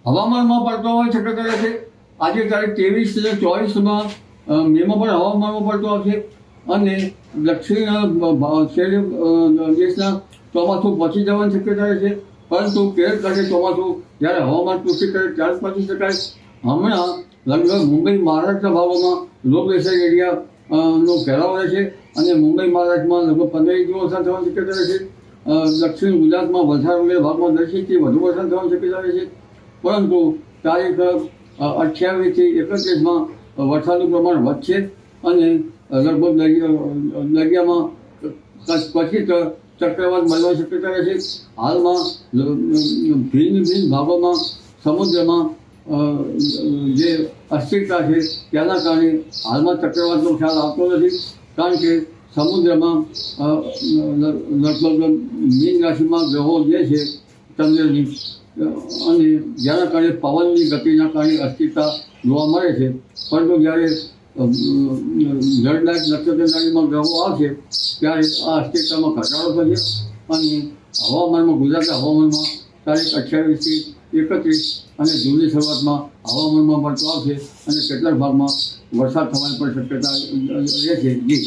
હવામાનમાં પડતો હોય શક્યતા રહે છે. આજે તારીખ 23 અને 24 મેમાં પણ હવામાનમાં પડતો આવશે અને દક્ષિણ દેશના ચોમાસું પહોંચી જવાની શક્યતા રહે છે. પરંતુ કેરળ ખાતે ચોમાસું જ્યારે હવામાન પુષ્ટિ કરે ત્યારે પહોંચી શકાય. હમણાં લગભગ મુંબઈ મહારાષ્ટ્રના ભાગોમાં લો પ્રેશર એરિયાનો ફેલાવો રહે છે અને મુંબઈ મહારાષ્ટ્રમાં લગભગ 15 ઇંચ વરસાદ થવાની શક્યતા રહે છે. દક્ષિણ ગુજરાતમાં વલસાડ વગેરે ભાગમાં 10 ઇંચથી વધુ વરસાદ થવાની શક્યતા રહે છે. પરંતુ તારીખ 28 થી 31માં વરસાદનું પ્રમાણ વધશે અને લગભગ દરિયામાં ક્વચિત ચક્રવાત મળવાની શક્યતા રહે છે. હાલમાં ભિન્ન ભાગોમાં સમુદ્રમાં જે અસ્થિરતા છે તેના કારણે હાલમાં ચક્રવાતનો ખ્યાલ આવતો નથી. કારણ કે સમુદ્રમાં લગભગ મીન રાશિમાં ગ્રહો જે છે ચંદ્રની અને જેના કારણે પવનની ગતિના કારણે અસ્થિરતા જોવા મળે છે. પરંતુ જ્યારે જળદાયક નક્ષત્રધારીમાં ગ્રહો આવશે ત્યારે આ અસ્થિરતામાં ઘટાડો થશે અને હવામાનમાં ગુજરાતના હવામાનમાં તારીખ 28 થી 31 અને જૂનની શરૂઆતમાં હવામાનમાં પડતો આવશે અને કેટલાક ભાગમાં વરસાદ થવાની પણ શક્યતા રહેશે. જી.